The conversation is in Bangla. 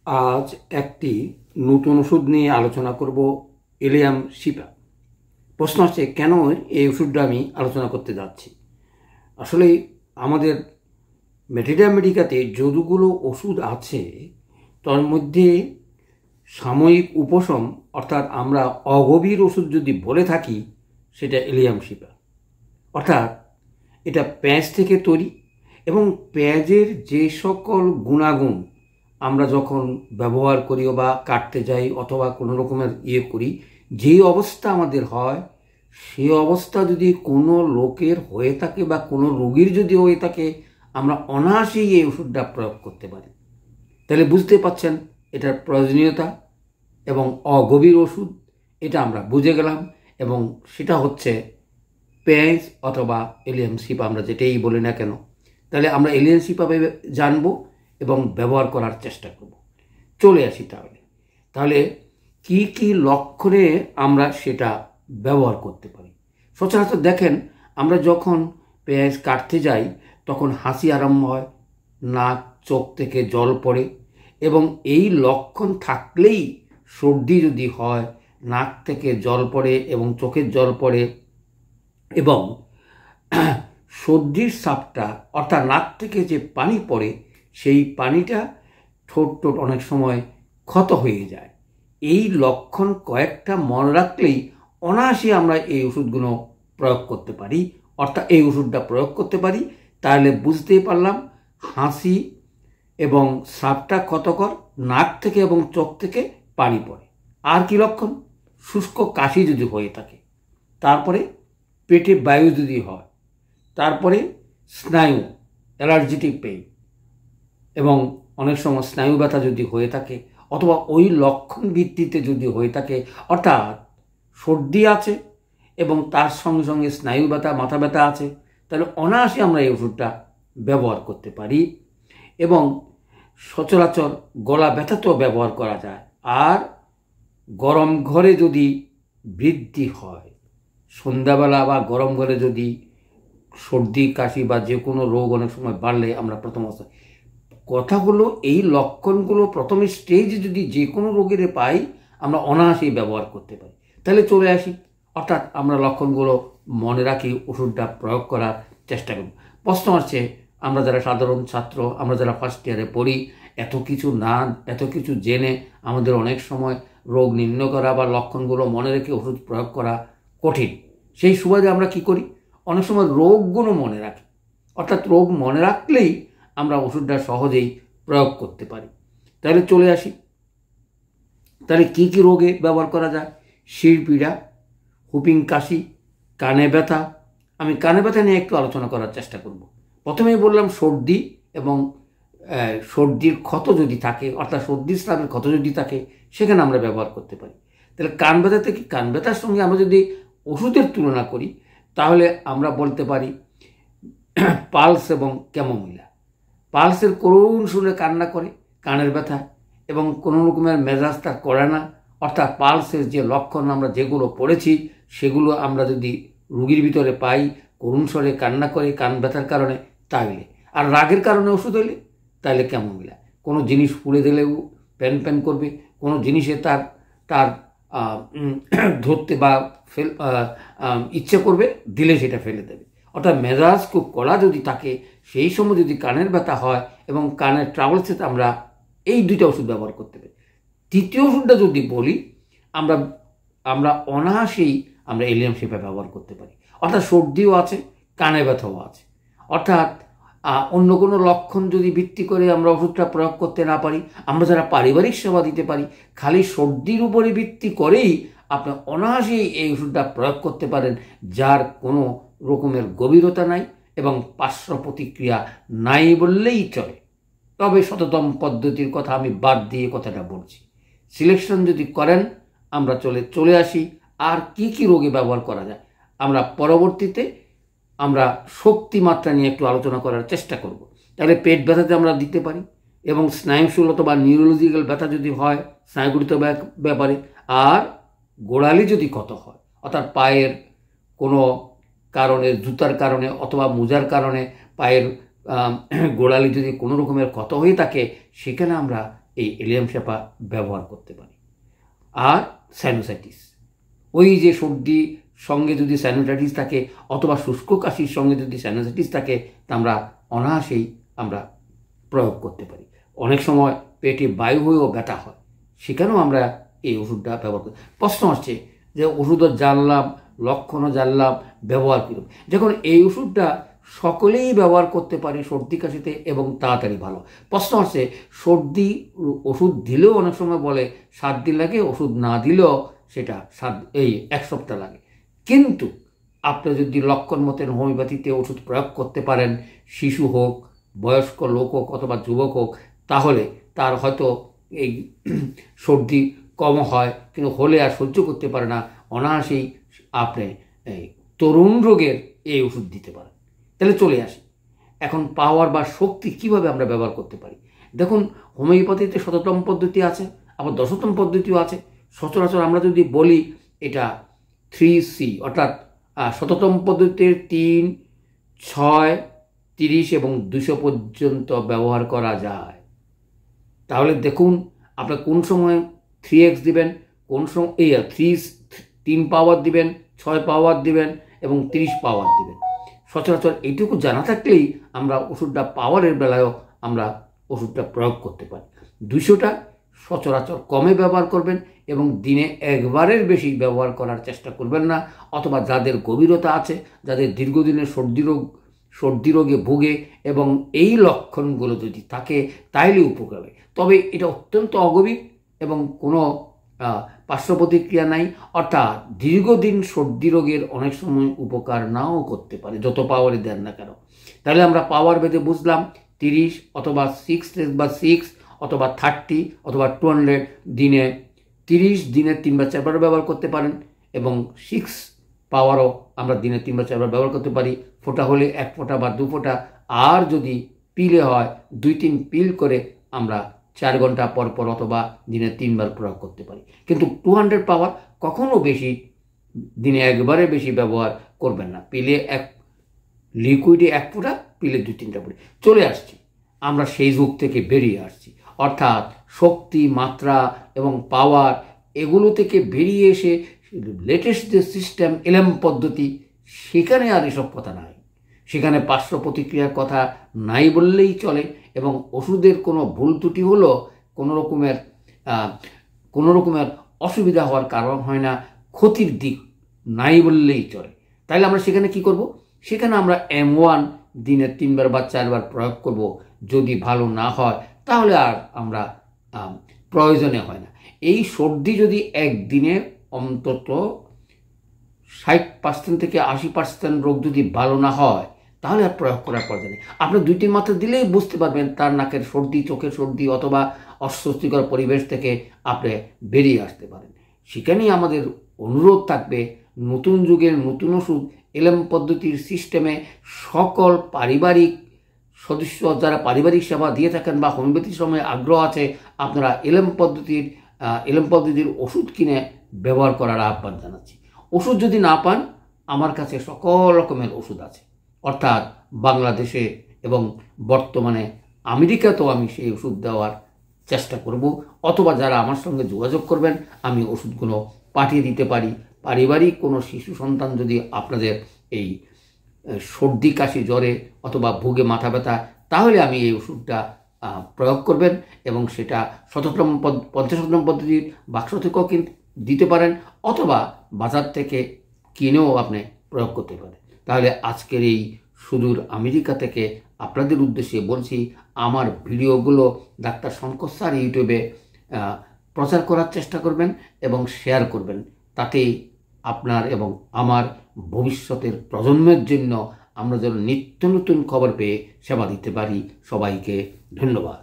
আজ একটি নতুন ওষুধ নিয়ে আলোচনা করব, এলিয়াম সিপা। প্রশ্ন হচ্ছে কেন এই ওষুধটা আমি আলোচনা করতে যাচ্ছি। আসলে আমাদের ম্যাটেরিয়া মেডিকাতে যতগুলো ওষুধ আছে তার মধ্যে সাময়িক উপশম অর্থাৎ আমরা অগভীর ওষুধ যদি বলে থাকি সেটা এলিয়াম সিপা। অর্থাৎ এটা পেঁয়াজ থেকে তৈরি এবং পেঁয়াজের যে সকল গুণাগুণ আমরা যখন ব্যবহার করি বা কাটতে যাই অথবা কোনো রকমের করি, যে অবস্থা আমাদের হয় সেই অবস্থা যদি কোনো লোকের হয়ে থাকে বা কোনো রোগীর যদি হয়ে থাকে, আমরা অনায়াসেই এই ওষুধটা প্রয়োগ করতে পারি। তাহলে বুঝতে পারছেন এটার প্রয়োজনীয়তা এবং অগভীর ওষুধ, এটা আমরা বুঝে গেলাম। এবং সেটা হচ্ছে পেঁয়াজ অথবা এলিয়াম সিপা, আমরা যেটাই বলি না কেন। তাহলে আমরা এলিয়াম সিপা জানবো এবং ব্যবহার করার চেষ্টা করব। চলে আসি তাহলে কি কি লক্ষণে আমরা সেটা ব্যবহার করতে পারি। সচরাচর দেখেন, আমরা যখন পেঁয়াজ কাটতে যাই তখন হাসি আরম্ভ হয়, নাক চোখ থেকে জল পড়ে এবং এই লক্ষণ থাকলেই সর্দি যদি হয়, নাক থেকে জল পড়ে এবং চোখের জল পড়ে এবং সর্দির সাপটা অর্থাৎ নাক থেকে যে পানি পড়ে সেই পানিটা ঠোঁট অনেক সময় ক্ষত হয়ে যায়। এই লক্ষণ কয়েকটা মনে রাখলেই অনায়াসে আমরা এই ওষুধগুলো প্রয়োগ করতে পারি, অর্থাৎ এই ওষুধটা প্রয়োগ করতে পারি। তাহলে বুঝতেই পারলাম হাসি এবং সাপটা ক্ষতকর, নাক থেকে এবং চোখ থেকে পানি পড়ে। আর কি লক্ষণ? শুষ্ক কাশি যদি হয়ে থাকে, তারপরে পেটে বায়ু যদি হয়, তারপরে স্নায়ু অ্যালার্জেটিক পেইন এবং অনেক সময় স্নায়ু ব্যথা যদি হয়ে থাকে অথবা ওই লক্ষণ ভিত্তিতে যদি হয়ে থাকে, অর্থাৎ সর্দি আছে এবং তার সঙ্গে সঙ্গে স্নায়ু ব্যথা মাথা ব্যথা আছে, তাহলে অনায়াসে আমরা এই ওষুধটা ব্যবহার করতে পারি। এবং সচরাচর গলা ব্যথাতেও ব্যবহার করা যায়। আর গরম ঘরে যদি বৃদ্ধি হয়, সন্ধ্যাবেলা বা গরম ঘরে যদি সর্দি কাশি বা যে কোনো রোগ অনেক সময় বাড়লে আমরা প্রথম অবস্থায় কথা হলো এই লক্ষণগুলো প্রথম স্টেজে যদি যে কোনো রোগের পাই, আমরা অনায়াসেই ব্যবহার করতে পারি। তাহলে চলে আসি, অর্থাৎ আমরা লক্ষণগুলো মনে রাখি, ওষুধটা প্রয়োগ করার চেষ্টা করব। প্রশ্ন আসছে, আমরা যারা সাধারণ ছাত্র, আমরা যারা ফার্স্ট ইয়ারে পড়ি, এত কিছু জেনে আমাদের অনেক সময় রোগ নির্ণয় করা বা লক্ষণগুলো মনে রেখে ওষুধ প্রয়োগ করা কঠিন। সেই সুবাদে আমরা কি করি, অনেক সময় রোগগুলো মনে রাখি, অর্থাৎ রোগ মনে রাখলেই আমরা ওষুধটা সহজেই প্রয়োগ করতে পারি। তাহলে চলে আসি, তাহলে কি কি রোগে ব্যবহার করা যায়? শিরপীড়া, হুপিং কাশি, কানে ব্যথা। আমি কানে ব্যথা নিয়ে একটু আলোচনা করার চেষ্টা করব। প্রথমেই বললাম সর্দি এবং সর্দির ক্ষত যদি থাকে, অর্থাৎ সর্দির স্রাবের ক্ষত যদি থাকে, সেখানে আমরা ব্যবহার করতে পারি। তাহলে কান ব্যথা থেকে, কান ব্যথার সঙ্গে আমরা যদি ওষুধের তুলনা করি তাহলে আমরা বলতে পারি পালস এবং ক্যামোমিলা। পালসের করুণ সুরে কান্না করে কানের ব্যথা এবং কোনো রকমের মেজাজ তার করে না, অর্থাৎ পালসের যে লক্ষণ আমরা যেগুলো পড়েছি সেগুলো আমরা যদি রুগীর ভিতরে পাই, করুণ স্বরে কান্না করে কান ব্যথার কারণে, তাহলে আর রাগের কারণে ওষুধ হলে তাহলে ক্যামোমিলা। কোনো জিনিস পুড়ে দিলেও প্যান প্যান করবে, কোনো জিনিসে তার ধরতে বা ইচ্ছে করবে, দিলে সেটা ফেলে দেবে। অর্থাৎ মেজাজ খুব কড়া যদি থাকে, সেই সময় যদি কানের ব্যথা হয় এবং কানের ট্রাভেলসে আমরা এই দুইটা ওষুধ ব্যবহার করতে পারি। তৃতীয় ওষুধটা যদি বলি, আমরা অনায়াসেই আমরা এলিয়াম সিপা ব্যবহার করতে পারি। অর্থাৎ সর্দিও আছে, কানে ব্যথাও আছে। অর্থাৎ অন্য কোনো লক্ষণ যদি ভিত্তি করে আমরা ওষুধটা প্রয়োগ করতে না পারি, আমরা যারা পারিবারিক সেবা দিতে পারি, খালি সর্দির উপরে ভিত্তি করেই আপনি অনায়াসেই এই ওষুধটা প্রয়োগ করতে পারেন, যার কোনো রকমের গভীরতা নাই এবং পার্শ্ব প্রতিক্রিয়া নাই বললেই চলে। তবে শততম পদ্ধতির কথা আমি বাদ দিয়ে কথাটা বলছি। সিলেকশন যদি করেন, আমরা চলে আসি আর কি কি রোগে ব্যবহার করা যায়। আমরা পরবর্তীতে আমরা শক্তি মাত্রা নিয়ে একটু আলোচনা করার চেষ্টা করব। তাহলে পেট ব্যথাতে আমরা দিতে পারি এবং স্নায়ুশূলতা বা নিউরোলজিক্যাল ব্যথা যদি হয় স্নায়ুগঠিত ব্যাপারে, আর গোড়ালি যদি ক্ষত হয়, অর্থাৎ পায়ের কোনো কারণে, জুতার কারণে অথবা মোজার কারণে পায়ের গোড়ালি যদি কোনো রকমের ক্ষত হয়ে থাকে, সেখানে আমরা এই এলিয়াম শ্যাপা ব্যবহার করতে পারি। আর সাইনোসাইটিস, ওই যে সর্দি সঙ্গে যদি সাইনোসাইটিস থাকে অথবা শুষ্ক কাশির সঙ্গে যদি সাইনোসাইটিস থাকে তা আমরা অনায়াসেই আমরা প্রয়োগ করতে পারি। অনেক সময় পেটে বায়ু হয়েও ব্যথা হয়, সেখানেও আমরা এই ওষুধটা ব্যবহার করি। প্রশ্ন আসছে যে ওষুধও জানলাম, লক্ষণও জানলাম, ব্যবহার কীরকম। যখন এই ওষুধটা সকলেই ব্যবহার করতে পারে সর্দি কাশিতে এবং তাড়াতাড়ি ভালো। প্রশ্ন আসছে সর্দি ওষুধ দিলেও অনেক সময় বলে 7 দিন লাগে, ওষুধ না দিলেও সেটা 1 সপ্তাহ লাগে। কিন্তু আপনি যদি লক্ষণ মতেন হোমিওপ্যাথিতে ওষুধ প্রয়োগ করতে পারেন, শিশু হোক, বয়স্ক লোক হোক অথবা যুবক হোক, তাহলে তার হয়তো এই সর্দি কম হয়, কিন্তু হলে আর সহ্য করতে পারে না, অনায়াসেই আপনি এই তরুণ রোগের এই ওষুধ দিতে পারেন। তাহলে চলে আসি এখন পাওয়ার বা শক্তি কিভাবে আমরা ব্যবহার করতে পারি। দেখুন, হোমিওপ্যাথিতে 7তম পদ্ধতি আছে, আবার 10তম পদ্ধতিও আছে। সচরাচর আমরা যদি বলি এটা 3C, অর্থাৎ 7তম পদ্ধতির 3, 6, 30 এবং 200 পর্যন্ত ব্যবহার করা যায়। তাহলে দেখুন আপনার কোন সময় 3x দিবেন, কোন সময় 3 পাওয়ার দিবেন, 6 পাওয়ার দিবেন এবং 30 পাওয়ার দিবেন। সচরাচর এইটুকু জানা থাকলেই আমরা ওষুধটা পাওয়ারের বেলায়ও আমরা ওষুধটা প্রয়োগ করতে পারি। 200টা সচরাচর কমে ব্যবহার করবেন এবং দিনে একবারের বেশি ব্যবহার করার চেষ্টা করবেন না। অথবা যাদের গভীরতা আছে, যাদের দীর্ঘদিনের সর্দি রোগে ভোগে এবং এই লক্ষণগুলো যদি থাকে তাইলে উপকার হবে। তবে এটা অত্যন্ত অগভীর এবং কোনো পার্শ্ব প্রতিক্রিয়া নাই, অর্থাৎ দীর্ঘদিন সর্দি রোগের অনেক সময় উপকার নাও করতে পারে যত পাওয়ারে দেন না কেন। তাহলে আমরা পাওয়ার বেঁধে বুঝলাম 30 অথবা 6 অথবা 30 অথবা 200 দিনে 30 দিনে 3 বা 4 বার ব্যবহার করতে পারেন এবং 6 পাওয়ারও আমরা দিনে 3 বা 4 বার ব্যবহার করতে পারি। ফোঁটা হলে 1 ফোঁটা বা 2 ফোঁটা, আর যদি পিলে হয় 2-3 পিল করে আমরা 4 ঘন্টা পর পর অথবা দিনে 3 বার প্রয়োগ করতে পারি। কিন্তু 200 পাওয়ার কখনো বেশি দিনে একবারে বেশি ব্যবহার করবেন না। পিলে লিকুইডে 1 ফোঁটা, পিলে 2-3টা পড়ে চলে আসছি, আমরা সেই যুগ থেকে বেরিয়ে আসছি। অর্থাৎ শক্তি, মাত্রা এবং পাওয়ার এগুলো থেকে বেরিয়ে এসে লেটেস্ট যে সিস্টেম এলএম পদ্ধতি, সেখানে আর এসব কথা নাই। সেখানে পার্শ্ব প্রতিক্রিয়ার কথা নাই বললেই চলে এবং ওষুধের কোনো ভুল ত্রুটি হলো কোনো রকমের অসুবিধা হওয়ার কারণ হয় না, ক্ষতির দিক নাই বললেই চলে। তাইলে আমরা সেখানে কি করব? সেখানে আমরা M1 দিনে 3 বার বা 4 বার প্রয়োগ করব। যদি ভালো না হয় তাহলে আর আমরা প্রয়োজনে হয় না। এই সর্দি যদি একদিনে অন্তত 60% থেকে 80% রোগ যদি ভালো না হয় তাহলে আর প্রয়োগ করার প্রয়োজন নেই। আপনি 2-3 মাত্রা দিলেই বুঝতে পারবেন তার নাকের সর্দি, চোখের সর্দি অথবা অস্বস্তিকর পরিবেশ থেকে আপনি বেরিয়ে আসতে পারেন। সেখানেই আমাদের অনুরোধ থাকবে, নতুন যুগের নতুন ওষুধ এলএম পদ্ধতির সিস্টেমে সকল পারিবারিক সদস্য যারা পারিবারিক সেবা দিয়ে থাকেন বা হোমিওপ্যাথির সময় আগ্রহ আছে, আপনারা এলএম পদ্ধতির ওষুধ কিনে ব্যবহার করার আহ্বান জানাচ্ছি। ওষুধ যদি না পান, আমার কাছে সকল রকমের ওষুধ আছে, অর্থাৎ বাংলাদেশে এবং বর্তমানে আমেরিকাতেও আমি সেই ওষুধ দেওয়ার চেষ্টা করব। অথবা যারা আমার সঙ্গে যোগাযোগ করবেন আমি ওষুধগুলো পাঠিয়ে দিতে পারি। পারিবারিক কোনো শিশু সন্তান যদি আপনাদের এই সর্দি, কাশি, জ্বরে অথবা ভুগে মাথা ব্যথা, তাহলে আমি এই ওষুধটা প্রয়োগ করবেন এবং সেটা 50তম পদ্ধতির বাক্স থেকেও দিতে পারেন অথবা বাজার থেকে কিনেও আপনি প্রয়োগ করতে পারেন। তাহলে আজকের এই সুদূর আমেরিকা থেকে আপনাদের উদ্দেশ্যে বলছি, আমার ভিডিওগুলো ডাক্তার শঙ্কর স্যার ইউটিউবে প্রচার করার চেষ্টা করবেন এবং শেয়ার করবেন। তাতেই আপনার এবং আমার ভবিষ্যতের প্রজন্মের জন্য আমরা যেন নিত্য নতুন খবর পেয়ে সেবা দিতে পারি। সবাইকে ধন্যবাদ।